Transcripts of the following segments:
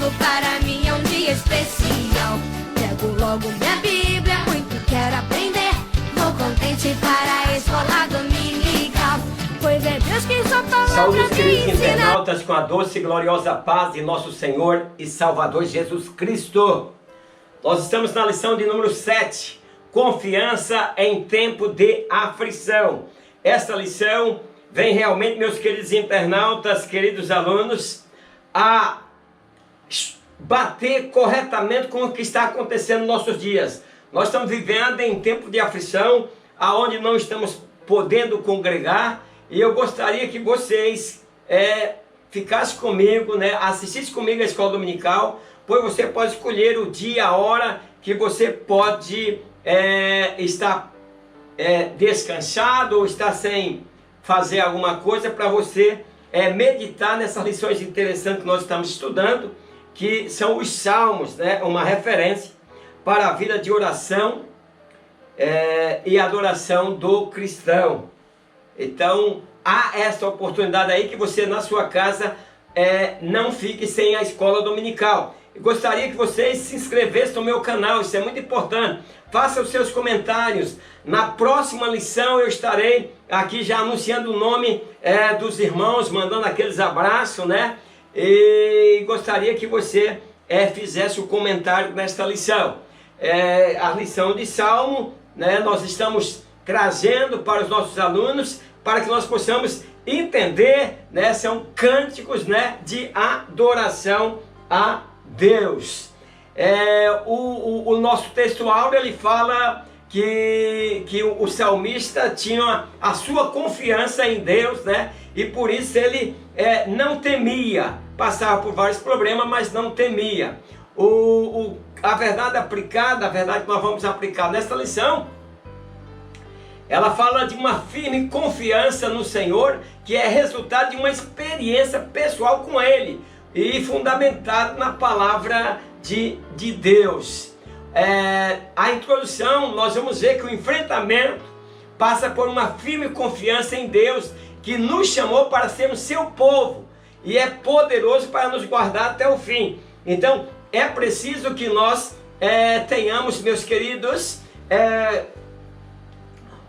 domingo para mim é um dia especial. Pego logo minha Bíblia, muito quero aprender. Vou contente para a escola dominical, pois é Deus quem só fala. Saúde, os queridos internautas, com a doce e gloriosa paz de nosso Senhor e Salvador Jesus Cristo. Nós estamos na lição de número 7, confiança em tempo de aflição. Esta lição vem realmente, meus queridos internautas, queridos alunos, a bater corretamente com o que está acontecendo nos nossos dias. Nós estamos vivendo em tempo de aflição, aonde não estamos podendo congregar, e eu gostaria que vocês ficassem comigo, assistissem comigo à escola dominical, pois você pode escolher o dia, a hora que você pode estar descansado ou estar sem fazer alguma coisa, para você meditar nessas lições interessantes que nós estamos estudando, que são os salmos, uma referência para a vida de oração e adoração do cristão. Então há essa oportunidade aí, que você na sua casa não fique sem a escola dominical. Eu gostaria que vocês se inscrevessem no meu canal, isso é muito importante. Faça os seus comentários. Na próxima lição eu estarei aqui já anunciando o nome dos irmãos, mandando aqueles abraços, E gostaria que você fizesse o comentário nesta lição. A lição de Salmo, nós estamos trazendo para os nossos alunos, para que nós possamos entender, são cânticos, de adoração a Deus. O nosso texto áureo, ele fala que o salmista tinha a sua confiança em Deus, e por isso ele não temia, passava por vários problemas, mas não temia. A verdade aplicada, a verdade que nós vamos aplicar nesta lição, ela fala de uma firme confiança no Senhor, que é resultado de uma experiência pessoal com Ele, e fundamentado na palavra de Deus. A introdução, nós vamos ver que o enfrentamento passa por uma firme confiança em Deus, que nos chamou para sermos seu povo, e é poderoso para nos guardar até o fim. Então é preciso que nós tenhamos, meus queridos,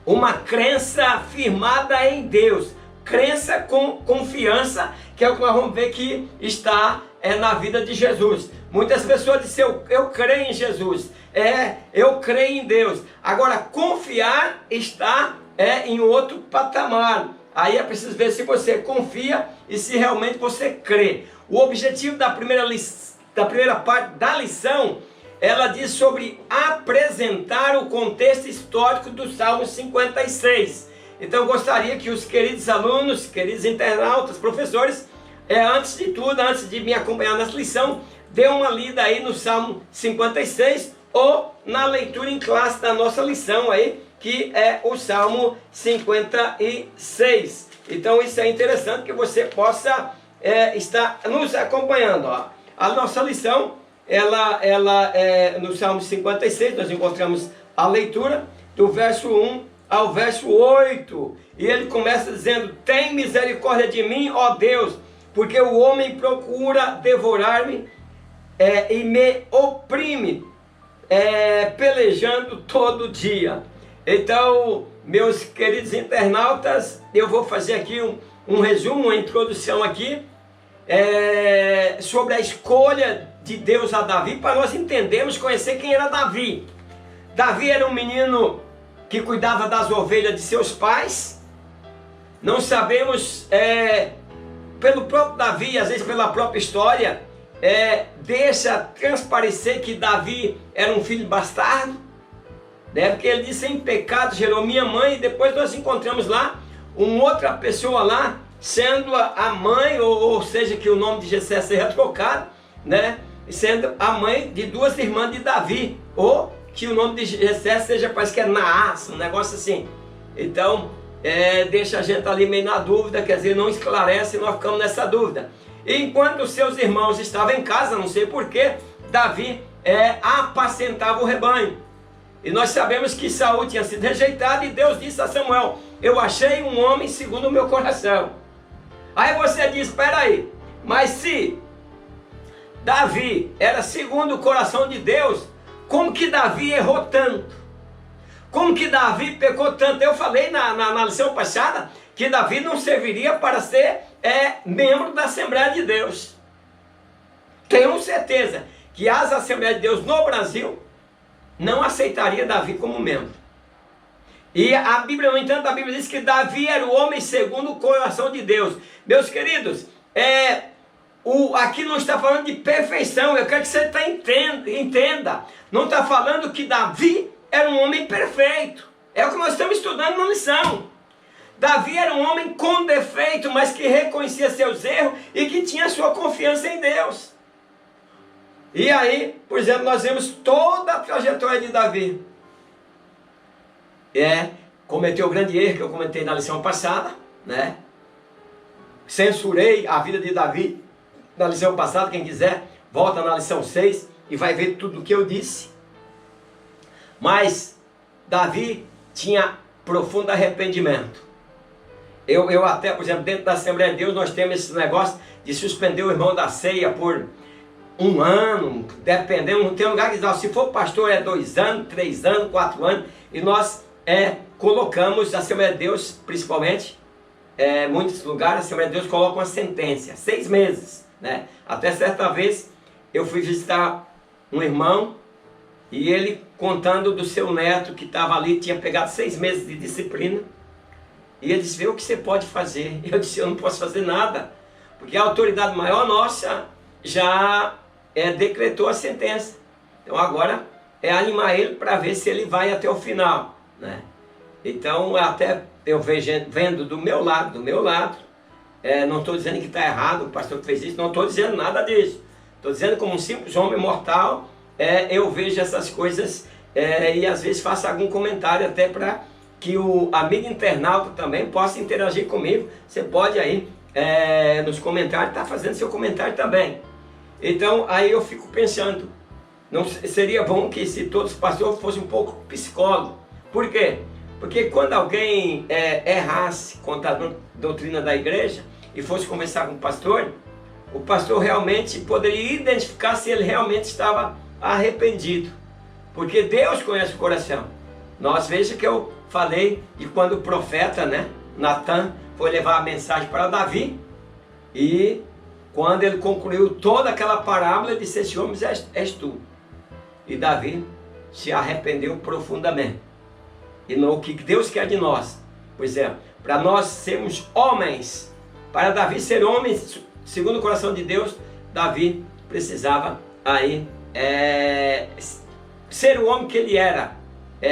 uma crença firmada em Deus, crença com confiança, que é o que nós vamos ver que está na vida de Jesus. Muitas pessoas dizem, eu creio em Jesus, eu creio em Deus. Agora, confiar está em outro patamar. Aí é preciso ver se você confia e se realmente você crê. O objetivo da primeira parte da lição, ela diz sobre apresentar o contexto histórico do Salmo 56. Então eu gostaria que os queridos alunos, queridos internautas, professores, antes de tudo, antes de me acompanhar nessa lição, dê uma lida aí no Salmo 56 ou na leitura em classe da nossa lição aí, que é o Salmo 56. Então isso é interessante que você possa estar nos acompanhando. A nossa lição, no Salmo 56, nós encontramos a leitura do verso 1 ao verso 8. E ele começa dizendo, tem misericórdia de mim, ó Deus, porque o homem procura devorar-me e me oprime, pelejando todo dia. Então, meus queridos internautas, eu vou fazer aqui um resumo, uma introdução aqui, sobre a escolha de Deus a Davi, para nós entendermos, conhecer quem era Davi. Davi era um menino que cuidava das ovelhas de seus pais. Não sabemos, pelo próprio Davi, às vezes pela própria história, deixa transparecer que Davi era um filho bastardo, porque ele disse, em pecado gerou minha mãe, e depois nós encontramos lá uma outra pessoa lá, sendo a mãe, ou seja, que o nome de Jessé seja trocado, sendo a mãe de duas irmãs de Davi, ou que o nome de Jessé seja, parece que é Naás, um negócio assim. Então, deixa a gente ali meio na dúvida, quer dizer, não esclarece, nós ficamos nessa dúvida. E enquanto os seus irmãos estavam em casa, não sei porquê, Davi apacentava o rebanho. E nós sabemos que Saul tinha sido rejeitado, e Deus disse a Samuel, eu achei um homem segundo o meu coração. Aí você diz, espera aí, mas se Davi era segundo o coração de Deus, como que Davi errou tanto? Como que Davi pecou tanto? Eu falei na lição passada que Davi não serviria para ser membro da Assembleia de Deus. Tenho certeza que as Assembleias de Deus no Brasil não aceitaria Davi como membro. E a Bíblia, no entanto, a Bíblia diz que Davi era o homem segundo o coração de Deus. Meus queridos, aqui não está falando de perfeição, eu quero que você entenda. Não está falando que Davi era um homem perfeito. É o que nós estamos estudando na lição. Davi era um homem com defeito, mas que reconhecia seus erros e que tinha sua confiança em Deus. E aí, por exemplo, nós vemos toda a trajetória de Davi. Cometeu o grande erro que eu comentei na lição passada, né? Censurei a vida de Davi na lição passada. Quem quiser, volta na lição 6 e vai ver tudo o que eu disse. Mas Davi tinha profundo arrependimento. Eu até, por exemplo, dentro da Assembleia de Deus, nós temos esse negócio de suspender o irmão da ceia por 1 ano, dependendo. Tem lugar que diz, se for pastor é 2 anos, 3 anos, 4 anos. E nós colocamos, a Assembleia de Deus, principalmente, muitos lugares, a Assembleia de Deus coloca uma sentença, 6 meses. Né? Até certa vez, eu fui visitar um irmão, e ele contando do seu neto que estava ali, tinha pegado 6 meses de disciplina. E ele disse, vê o que você pode fazer. Eu disse, eu não posso fazer nada, porque a autoridade maior nossa já decretou a sentença. Então agora é animar ele para ver se ele vai até o final. Né? Então até eu vendo do meu lado, não estou dizendo que está errado o pastor que fez isso, não estou dizendo nada disso. Estou dizendo como um simples homem mortal, eu vejo essas coisas e às vezes faço algum comentário até para que o amigo internauta também possa interagir comigo. Você pode aí nos comentários estar fazendo seu comentário também. Então aí eu fico pensando, não seria bom que se todos os pastores fossem um pouco psicólogos? Por quê? Porque quando alguém errasse contra a doutrina da igreja e fosse conversar com o pastor realmente poderia identificar se ele realmente estava arrependido. Porque Deus conhece o coração. Nós veja que eu falei de quando o profeta, né, Natan, foi levar a mensagem para Davi. E quando ele concluiu toda aquela parábola, ele disse, esse homem és tu. E Davi se arrependeu profundamente. E o que Deus quer de nós? Pois para nós sermos homens, para Davi ser homem, segundo o coração de Deus, Davi precisava aí ser o homem que ele era.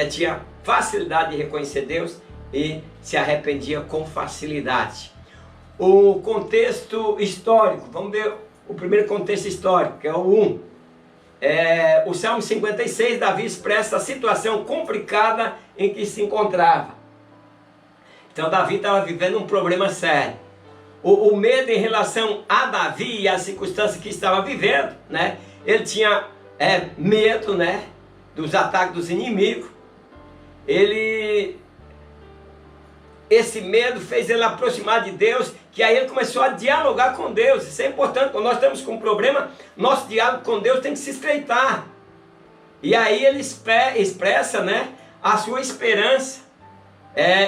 Tinha facilidade de reconhecer Deus e se arrependia com facilidade. O contexto histórico, vamos ver o primeiro contexto histórico, que é o 1. O Salmo 56, Davi expressa a situação complicada em que se encontrava. Então Davi estava vivendo um problema sério. O medo em relação a Davi e as circunstâncias que estava vivendo, né? Ele tinha medo, né, dos ataques dos inimigos. Esse medo fez ele aproximar de Deus, que aí ele começou a dialogar com Deus. Isso é importante, quando nós estamos com um problema, nosso diálogo com Deus tem que se estreitar. E aí ele expressa, né, a sua esperança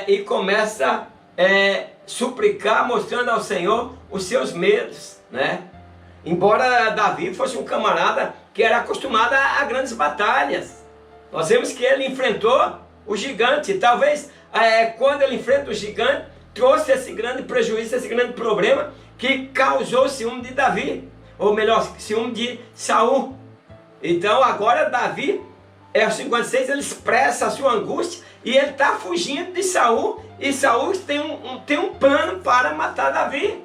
e começa a suplicar, mostrando ao Senhor os seus medos, né? Embora Davi fosse um camarada que era acostumado a grandes batalhas, nós vemos que ele enfrentou o gigante. Talvez quando ele enfrenta o gigante, trouxe esse grande prejuízo, esse grande problema que causou ciúme de Davi, ou melhor, ciúme de Saul. Então agora Davi, o 56, ele expressa a sua angústia e ele está fugindo de Saul, e Saul tem um plano para matar Davi.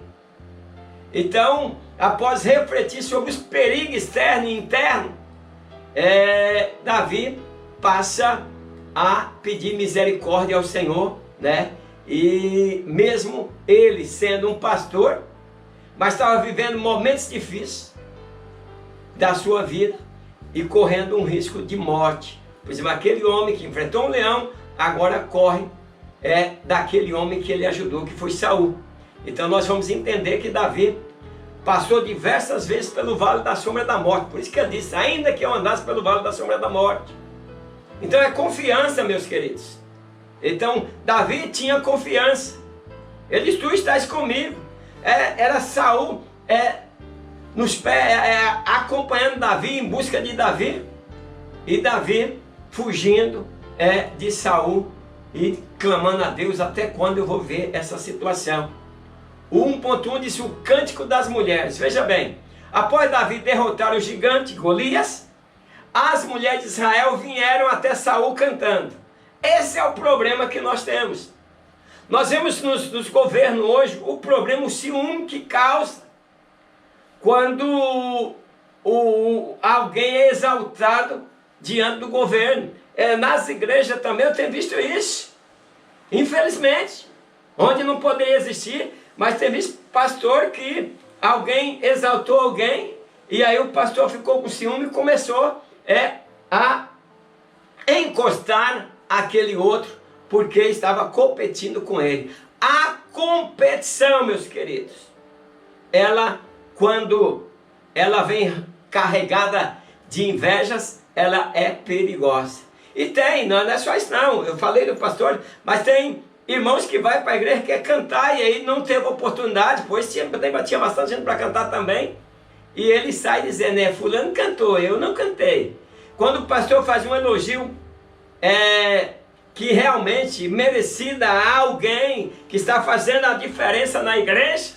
Então, após refletir sobre os perigos externos e internos, Davi passa a pedir misericórdia ao Senhor, né? E mesmo ele sendo um pastor, mas estava vivendo momentos difíceis da sua vida e correndo um risco de morte. Por exemplo, aquele homem que enfrentou um leão, agora corre daquele homem que ele ajudou, que foi Saul. Então nós vamos entender que Davi passou diversas vezes pelo vale da sombra da morte. Por isso que ele disse, ainda que eu andasse pelo vale da sombra da morte. Então é confiança, meus queridos. Então Davi tinha confiança. Ele disse, tu estás comigo. Era Saul nos pés, acompanhando Davi, em busca de Davi. E Davi fugindo de Saul e clamando a Deus, até quando eu vou ver essa situação. O 1.1 disse o cântico das mulheres. Veja bem, após Davi derrotar o gigante Golias, as mulheres de Israel vieram até Saul cantando. Esse é o problema que nós temos. Nós vemos nos governos hoje o problema, o ciúme que causa quando alguém é exaltado diante do governo. Nas igrejas também eu tenho visto isso, infelizmente, onde não poderia existir, mas tem visto pastor que alguém exaltou alguém, e aí o pastor ficou com ciúme e começou a encostar aquele outro, porque estava competindo com ele. A competição, meus queridos, quando ela vem carregada de invejas, ela é perigosa. E tem, não é só isso não, eu falei do pastor, mas tem irmãos que vai para a igreja, quer cantar, e aí não teve oportunidade, pois tinha bastante gente para cantar também, e ele sai dizendo, fulano cantou, eu não cantei. Quando o pastor faz um elogio, que realmente merecida a alguém que está fazendo a diferença na igreja,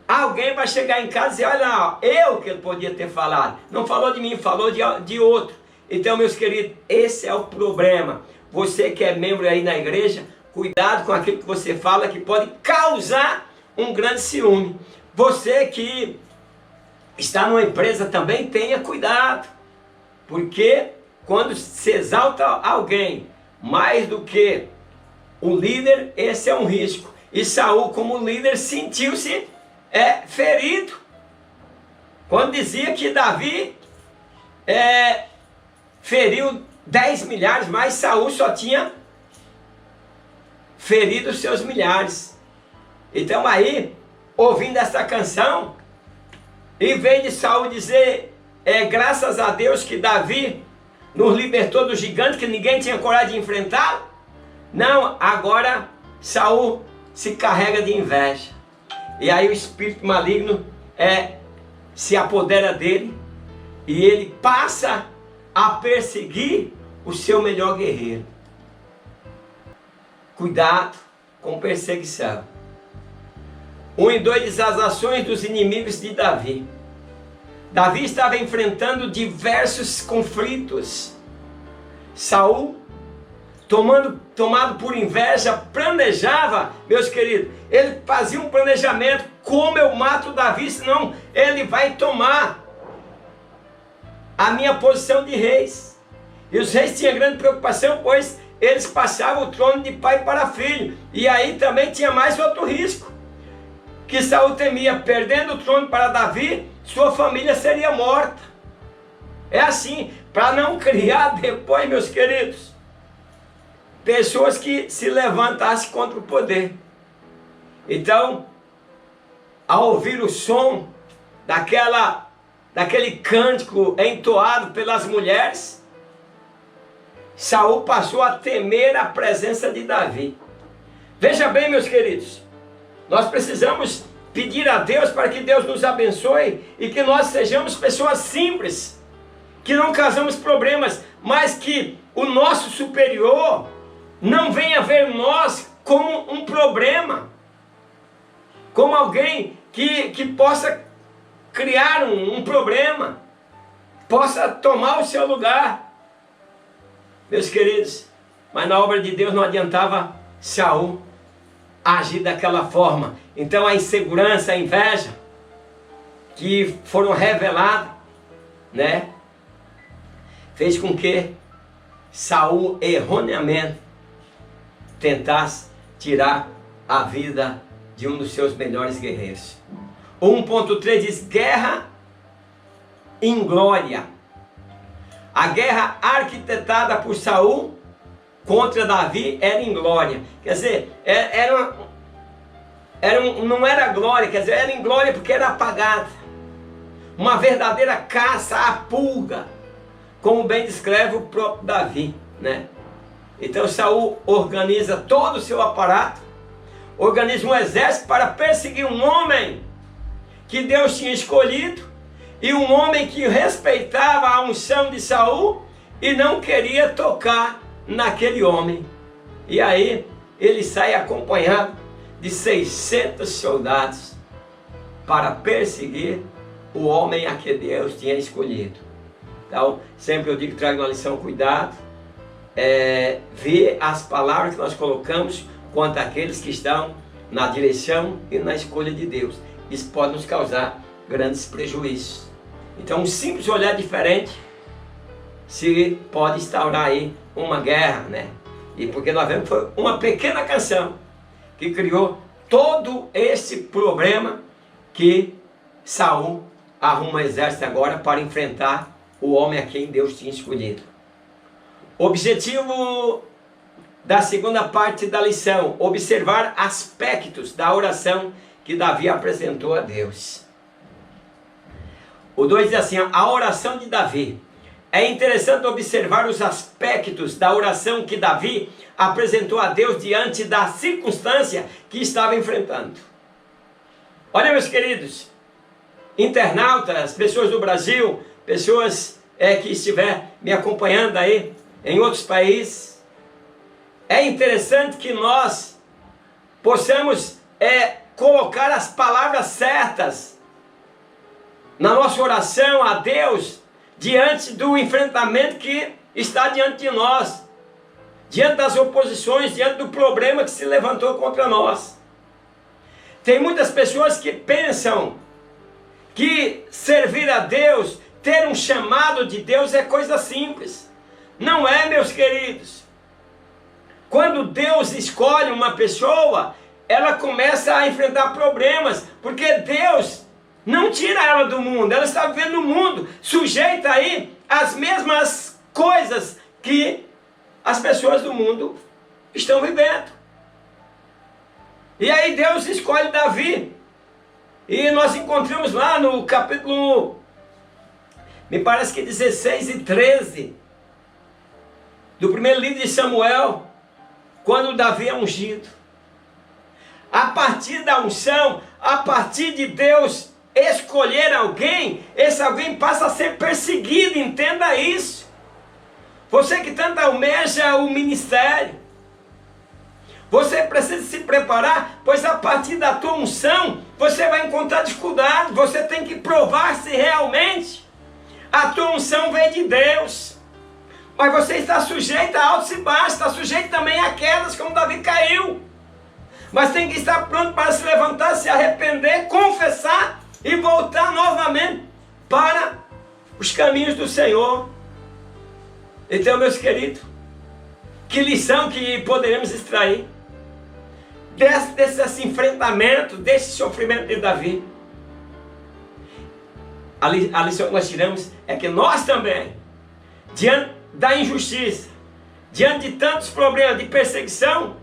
alguém vai chegar em casa e dizer, olha, eu que ele podia ter falado, não falou de mim, falou de outro. Então, meus queridos, esse é o problema. Você que é membro aí na igreja, cuidado com aquilo que você fala, que pode causar um grande ciúme. Você que está numa empresa também, tenha cuidado, porque quando se exalta alguém mais do que o líder, esse é um risco. E Saul, como líder, sentiu-se ferido, quando dizia que Davi feriu 10 milhares, mas Saul só tinha ferido seus milhares. Então aí, ouvindo essa canção, em vez de Saul dizer, graças a Deus que Davi nos libertou do gigante, que ninguém tinha coragem de enfrentar, não, agora Saul se carrega de inveja. E aí o espírito maligno se apodera dele, e ele passa a perseguir o seu melhor guerreiro. Cuidado com perseguição. 1 e 2 diz as ações dos inimigos de Davi. Davi estava enfrentando diversos conflitos. Saul, tomado por inveja, planejava, meus queridos, ele fazia um planejamento, como eu mato Davi, senão ele vai tomar a minha posição de reis. E os reis tinham grande preocupação, pois eles passavam o trono de pai para filho. E aí também tinha mais outro risco, que Saul temia, perdendo o trono para Davi, sua família seria morta. É assim, para não criar depois, meus queridos, pessoas que se levantassem contra o poder. Então, ao ouvir o som daquele cântico entoado pelas mulheres, Saul passou a temer a presença de Davi. Veja bem, meus queridos, nós precisamos pedir a Deus para que Deus nos abençoe e que nós sejamos pessoas simples, que não causamos problemas, mas que o nosso superior não venha ver nós como um problema, como alguém que possa criar um problema, possa tomar o seu lugar. Meus queridos, mas na obra de Deus não adiantava Saul agir daquela forma. Então a insegurança, a inveja que foram reveladas, fez com que Saul erroneamente tentasse tirar a vida de um dos seus melhores guerreiros. 1.3 diz guerra inglória. A guerra arquitetada por Saul contra Davi era inglória. Quer dizer, não era glória, quer dizer, era em glória porque era apagada. Uma verdadeira caça à pulga, como bem descreve o próprio Davi, né? Então Saul organiza todo o seu aparato, organiza um exército para perseguir um homem que Deus tinha escolhido, e um homem que respeitava a unção de Saul e não queria tocar naquele homem. E aí ele sai acompanhado de 600 soldados para perseguir o homem a que Deus tinha escolhido. Então, sempre eu digo que trago uma lição, cuidado, ver as palavras que nós colocamos quanto àqueles que estão na direção e na escolha de Deus. Isso pode nos causar grandes prejuízos. Então, um simples olhar diferente se pode instaurar aí uma guerra, né? E porque nós vemos que foi uma pequena canção que criou todo esse problema que Saul arruma um exército agora para enfrentar o homem a quem Deus tinha escolhido. Objetivo da segunda parte da lição: observar aspectos da oração que Davi apresentou a Deus. O 2 diz assim: a oração de Davi. É interessante observar os aspectos da oração que Davi apresentou a Deus diante da circunstância que estava enfrentando. Olha, meus queridos internautas, pessoas do Brasil, pessoas que estiver me acompanhando aí em outros países, é interessante que nós possamos colocar as palavras certas na nossa oração a Deus diante do enfrentamento que está diante de nós, diante das oposições, diante do problema que se levantou contra nós. Tem muitas pessoas que pensam que servir a Deus, ter um chamado de Deus é coisa simples. Não é, meus queridos. Quando Deus escolhe uma pessoa, ela começa a enfrentar problemas, porque Deus não tira ela do mundo, ela está vivendo no mundo, sujeita aí às mesmas coisas que as pessoas do mundo estão vivendo. E aí Deus escolhe Davi, e nós encontramos lá no capítulo, me parece que 16 e 13, do primeiro livro de Samuel, quando Davi é ungido. A partir da unção, a partir de Deus escolher alguém, esse alguém passa a ser perseguido, entenda isso. Você que tanto almeja o ministério, você precisa se preparar, pois a partir da tua unção, você vai encontrar dificuldade, você tem que provar se realmente a tua unção vem de Deus. Mas você está sujeito a altos e baixos, está sujeito também a quedas, como Davi caiu. Mas tem que estar pronto para se levantar, se arrepender, confessar e voltar novamente para os caminhos do Senhor. Então, meus queridos, que lição que poderemos extrair desse enfrentamento, desse sofrimento de Davi? A lição que nós tiramos é que nós também, diante da injustiça, diante de tantos problemas de perseguição,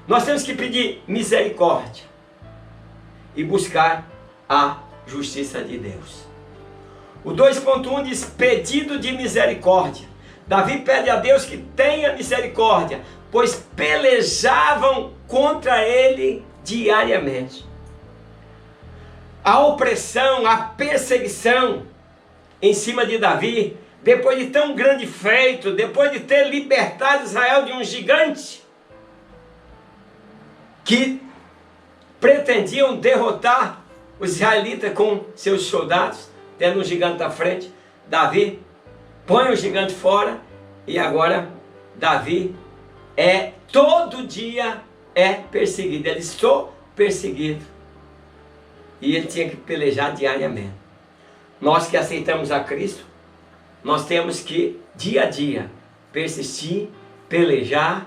nós temos que pedir misericórdia e buscar a justiça de Deus. O 2.1 diz pedido de misericórdia. Davi pede a Deus que tenha misericórdia, pois pelejavam contra ele diariamente. A opressão, a perseguição em cima de Davi, depois de tão grande feito, depois de ter libertado Israel de um gigante que pretendiam derrotar os israelitas com seus soldados, tendo um gigante à frente, Davi põe o gigante fora, e agora Davi todo dia perseguido. Ele sou perseguido. E ele tinha que pelejar diariamente. Nós que aceitamos a Cristo, nós temos que, dia a dia, persistir, pelejar,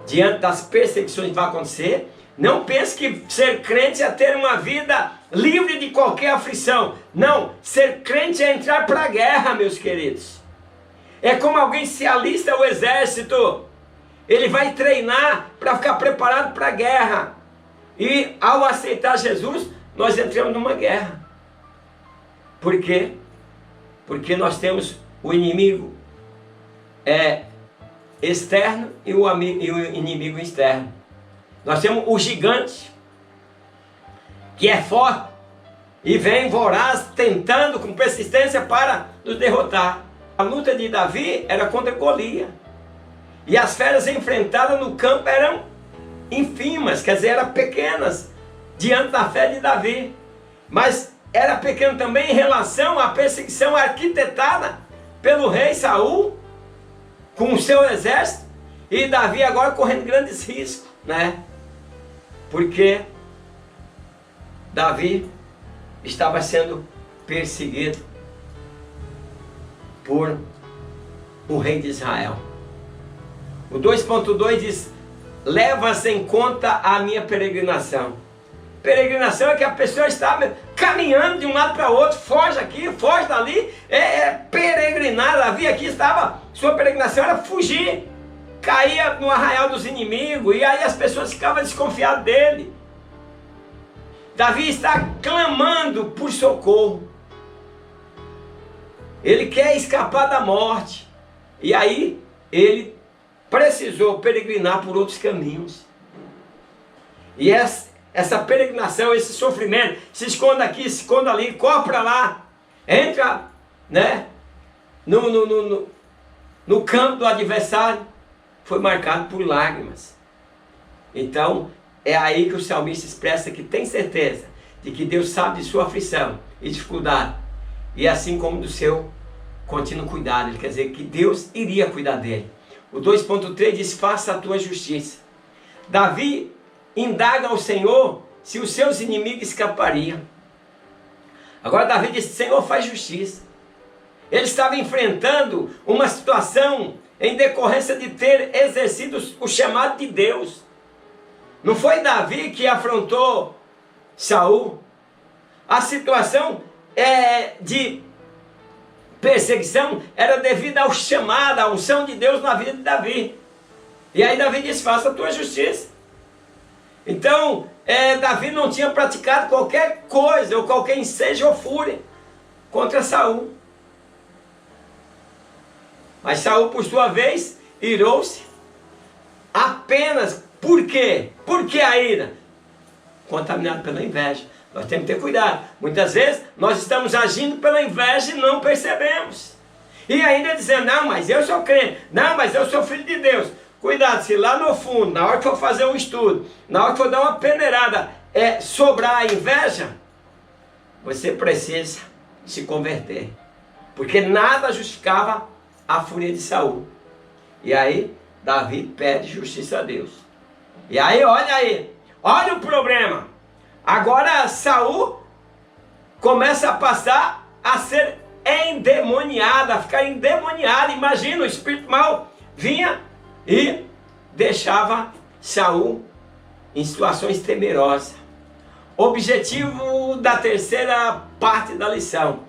diante das perseguições que vão acontecer. Não pense que ser crente é ter uma vida livre de qualquer aflição. Não, ser crente é entrar para a guerra, meus queridos. É como alguém se alista ao exército. Ele vai treinar para ficar preparado para a guerra. E ao aceitar Jesus, nós entramos numa guerra. Por quê? Porque nós temos o inimigo externo e o inimigo externo. Nós temos o gigante, que é forte e vem voraz, tentando com persistência para nos derrotar. A luta de Davi era contra Golias. E as feras enfrentadas no campo eram ínfimas, quer dizer, eram pequenas diante da fé de Davi. Mas era pequeno também em relação à perseguição arquitetada pelo rei Saul com o seu exército, e Davi agora correndo grandes riscos, né? Porque Davi estava sendo perseguido por o rei de Israel. O 2.2 diz: leva-se em conta a minha peregrinação. Peregrinação é que a pessoa está caminhando de um lado para o outro, foge aqui, foge dali, peregrinar. Davi aqui estava, sua peregrinação era fugir, caía no arraial dos inimigos, e aí as pessoas ficavam desconfiadas dele. Davi está clamando por socorro, ele quer escapar da morte, e aí ele precisou peregrinar por outros caminhos. E essa peregrinação, esse sofrimento, se esconda aqui, se esconda ali, corre para lá, entra, né, no campo do adversário, foi marcado por lágrimas. Então, é aí que o salmista expressa que tem certeza de que Deus sabe de sua aflição e dificuldade, e assim como do seu contínuo cuidado. Ele quer dizer que Deus iria cuidar dele. O 2.3 diz: faça a tua justiça. Davi indaga ao Senhor se os seus inimigos escapariam. Agora Davi diz: Senhor, faz justiça. Ele estava enfrentando uma situação em decorrência de ter exercido o chamado de Deus. Não foi Davi que afrontou Saul. A situação de perseguição era devido ao chamado, à unção de Deus na vida de Davi. E aí Davi diz: faça a tua justiça. Então, Davi não tinha praticado qualquer coisa, ou qualquer ensejo ou fúria contra Saul. Mas Saul, por sua vez, irou-se apenas. Por quê? Por que a ira? Contaminado pela inveja. Nós temos que ter cuidado. Muitas vezes nós estamos agindo pela inveja e não percebemos. E ainda dizendo: não, mas eu sou crente. Não, mas eu sou filho de Deus. Cuidado, se lá no fundo, na hora que for fazer um estudo, na hora que for dar uma peneirada, sobrar a inveja, você precisa se converter. Porque nada justificava a fúria de Saul. E aí, Davi pede justiça a Deus. E aí, olha o problema. Agora Saul começa a passar a ser endemoniado, a ficar endemoniado. Imagina, o espírito mau vinha e deixava Saul em situações temerosas. Objetivo da terceira parte da lição: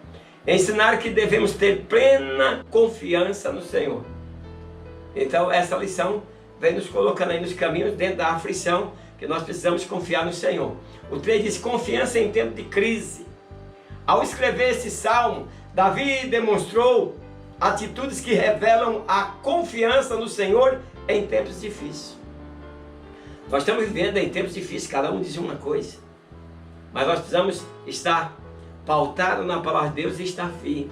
ensinar que devemos ter plena confiança no Senhor. Então essa lição vem nos colocando aí nos caminhos dentro da aflição, que nós precisamos confiar no Senhor. O 3 diz: confiança em tempo de crise. Ao escrever esse salmo, Davi demonstrou atitudes que revelam a confiança no Senhor em tempos difíceis. Nós estamos vivendo em tempos difíceis, cada um diz uma coisa, mas nós precisamos estar pautados na palavra de Deus e estar firme,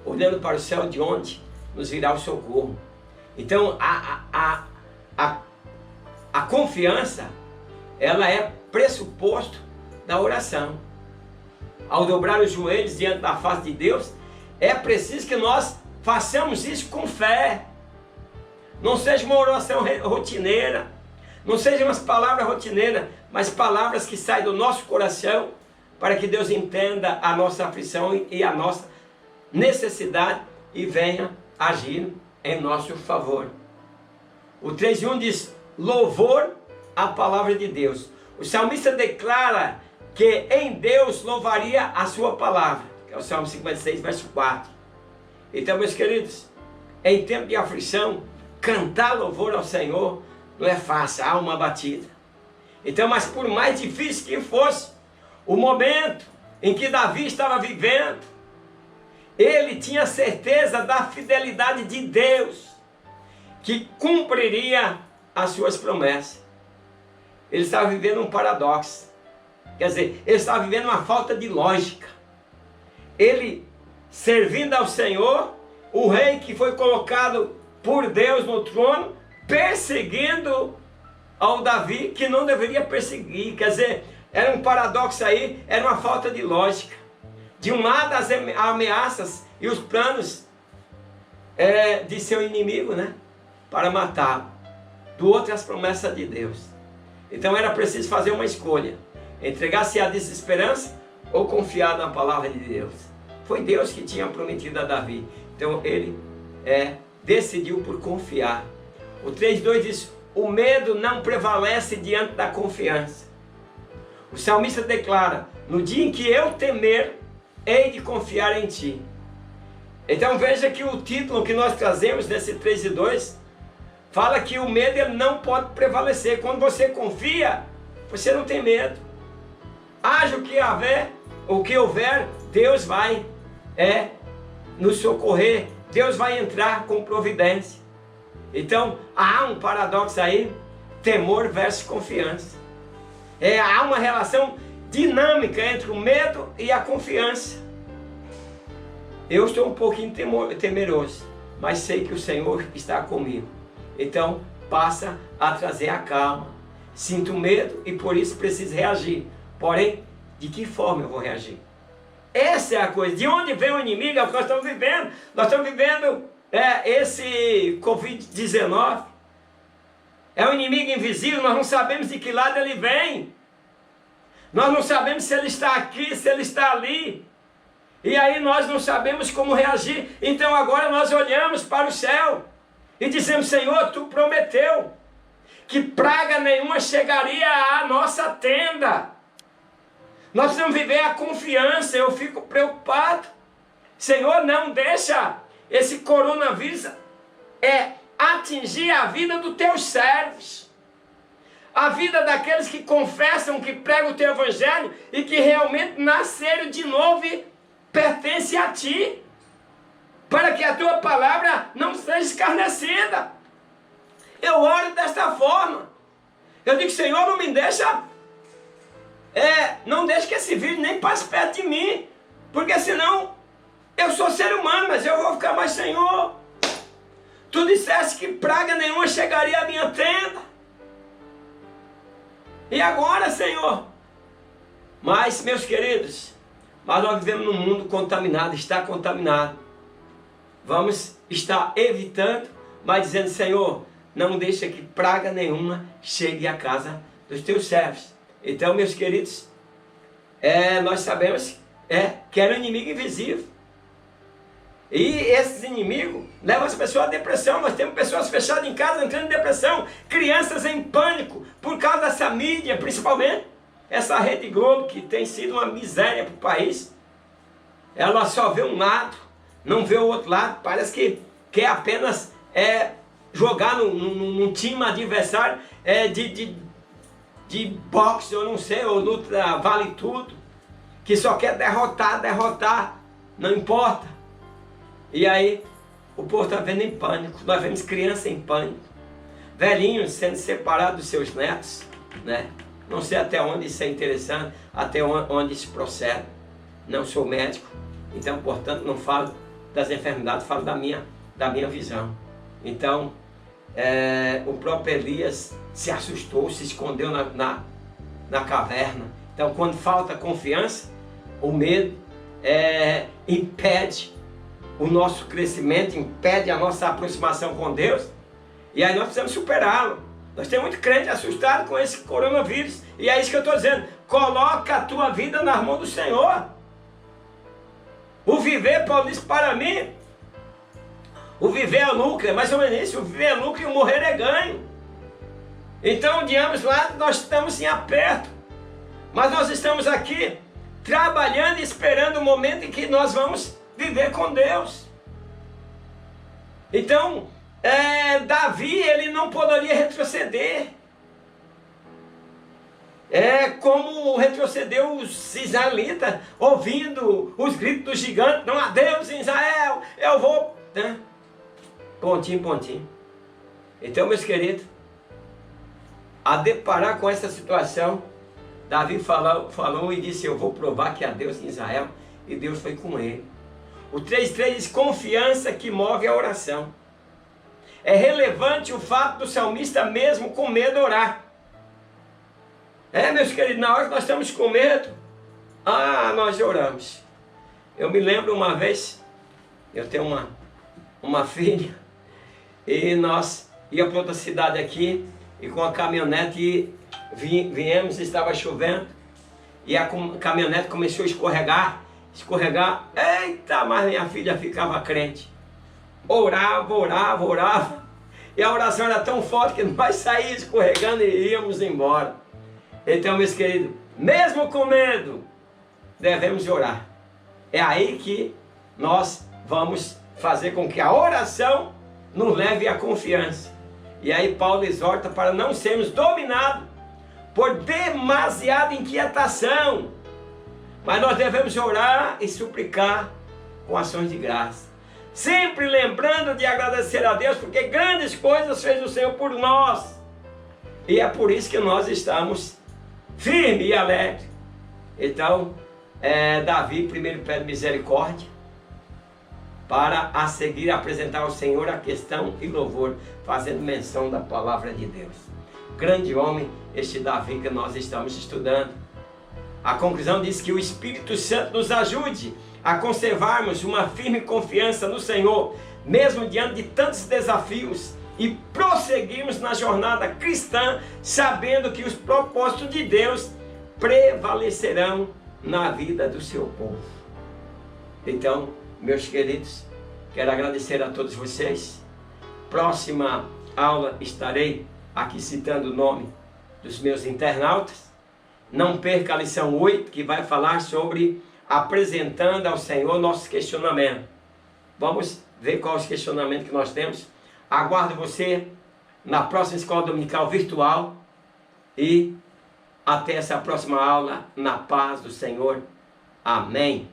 olhando para o céu, de onde nos virá o socorro. Então a confiança, ela é pressuposto da oração. Ao dobrar os joelhos diante da face de Deus, é preciso que nós façamos isso com fé. Não seja uma oração rotineira, não sejam as palavras rotineiras, mas palavras que saem do nosso coração, para que Deus entenda a nossa aflição e a nossa necessidade e venha agir em nosso favor. O 3:1 diz: louvor à palavra de Deus. O salmista declara que em Deus louvaria a sua palavra, que é o Salmo 56, verso 4. Então, meus queridos, em tempo de aflição, cantar louvor ao Senhor não é fácil, há uma batida. Então, mas por mais difícil que fosse o momento em que Davi estava vivendo, ele tinha certeza da fidelidade de Deus, que cumpriria as suas promessas. Ele estava vivendo um paradoxo. Quer dizer, ele estava vivendo uma falta de lógica. Ele, servindo ao Senhor, o rei que foi colocado por Deus no trono, perseguindo ao Davi, que não deveria perseguir. Quer dizer, era um paradoxo aí, era uma falta de lógica. De um lado as ameaças e os planos de seu inimigo, né, para matá-lo. Do outro as promessas de Deus. Então era preciso fazer uma escolha. Entregar-se à desesperança ou confiar na palavra de Deus. Foi Deus que tinha prometido a Davi. Então ele decidiu por confiar. O 3:2 diz: o medo não prevalece diante da confiança. O salmista declara: no dia em que eu temer, hei de confiar em ti. Então veja que o título que nós trazemos nesse 3:2 fala que o medo ele não pode prevalecer. Quando você confia, você não tem medo. Haja o que houver, Deus vai nos socorrer. Deus vai entrar com providência. Então há um paradoxo aí, temor versus confiança. Há uma relação dinâmica entre o medo e a confiança. Eu estou um pouquinho temeroso, mas sei que o Senhor está comigo. Então passa a trazer a calma. Sinto medo e por isso preciso reagir. Porém, de que forma eu vou reagir? Essa é a coisa. De onde vem o inimigo? É o que nós estamos vivendo. Nós estamos vivendo esse Covid-19. É um inimigo invisível, nós não sabemos de que lado ele vem. Nós não sabemos se ele está aqui, se ele está ali. E aí nós não sabemos como reagir. Então agora nós olhamos para o céu e dizemos: Senhor, Tu prometeu que praga nenhuma chegaria à nossa tenda. Nós precisamos viver a confiança. Eu fico preocupado. Senhor, não deixa esse coronavírus atingir a vida dos Teus servos. A vida daqueles que confessam, que pregam o Teu Evangelho e que realmente nasceram de novo e pertencem a Ti. Para que a Tua palavra não seja escarnecida. Eu oro desta forma. Eu digo: Senhor, não me deixa... não deixe que esse vírus nem passe perto de mim. Porque senão eu sou ser humano, mas eu vou ficar mais: Senhor, Tu disseste que praga nenhuma chegaria à minha tenda. E agora, Senhor? Mas, meus queridos, nós vivemos num mundo contaminado, está contaminado. Vamos estar evitando, mas dizendo: Senhor, não deixa que praga nenhuma chegue à casa dos Teus servos. Então, meus queridos, nós sabemos que era um inimigo invisível. E esses inimigos levam as pessoas à depressão. Nós temos pessoas fechadas em casa entrando em depressão, crianças em pânico por causa dessa mídia, principalmente essa Rede Globo, que tem sido uma miséria para o país. Ela só vê um lado, não vê o outro lado. Parece que quer apenas jogar num time adversário de boxe, eu não sei, ou luta vale tudo, que só quer derrotar, não importa. E aí o povo está vendo em pânico. Nós vemos crianças em pânico, velhinhos sendo separados dos seus netos, né? Não sei até onde isso é interessante, até onde isso procede. Não sou médico, então portanto não falo das enfermidades, falo da minha visão. Então o próprio Elias se assustou, se escondeu na caverna. Então quando falta confiança, o medo impede o nosso crescimento, impede a nossa aproximação com Deus. E aí nós precisamos superá-lo. Nós temos muito crente assustado com esse coronavírus. E é isso que eu estou dizendo: coloca a tua vida nas mãos do Senhor. O viver, Paulo diz, para mim, o viver é lucro, é mais ou menos isso. O viver é lucro e o morrer é ganho. Então, de ambos lados, nós estamos em aperto. Mas nós estamos aqui trabalhando e esperando o momento em que nós vamos viver com Deus. Então, Davi, ele não poderia retroceder. É como retrocedeu os israelitas, ouvindo os gritos do gigante: não há Deus em Israel, eu vou... Né? Pontinho, pontinho. Então, meus queridos, a deparar com essa situação, Davi falou e disse: eu vou provar que há Deus em Israel. E Deus foi com ele. O 3:3 diz: confiança que move a oração. É relevante o fato do salmista mesmo com medo orar. Meus queridos, na hora que nós estamos com medo, nós oramos. Eu me lembro uma vez, eu tenho uma filha, e nós íamos para outra cidade aqui, e com a caminhonete viemos, estava chovendo, e a caminhonete começou a escorregar, eita, mas minha filha ficava crente. Orava, e a oração era tão forte que nós saímos escorregando e íamos embora. Então, meus queridos, mesmo com medo, devemos orar. É aí que nós vamos fazer com que a oração nos leve à confiança. E aí Paulo exorta para não sermos dominados por demasiada inquietação, mas nós devemos orar e suplicar com ações de graça, sempre lembrando de agradecer a Deus, porque grandes coisas fez o Senhor por nós, e é por isso que nós estamos firmes e alegres. Então, Davi primeiro pede misericórdia, para a seguir apresentar ao Senhor a questão e louvor, fazendo menção da palavra de Deus. Grande homem este Davi que nós estamos estudando. A conclusão diz que o Espírito Santo nos ajude a conservarmos uma firme confiança no Senhor, mesmo diante de tantos desafios, e prosseguirmos na jornada cristã, sabendo que os propósitos de Deus prevalecerão na vida do seu povo. Então, meus queridos, quero agradecer a todos vocês. Próxima aula estarei aqui citando o nome dos meus internautas. Não perca a lição 8, que vai falar sobre apresentando ao Senhor nossos questionamentos. Vamos ver quais os questionamentos que nós temos. Aguardo você na próxima escola dominical virtual e até essa próxima aula, na paz do Senhor. Amém.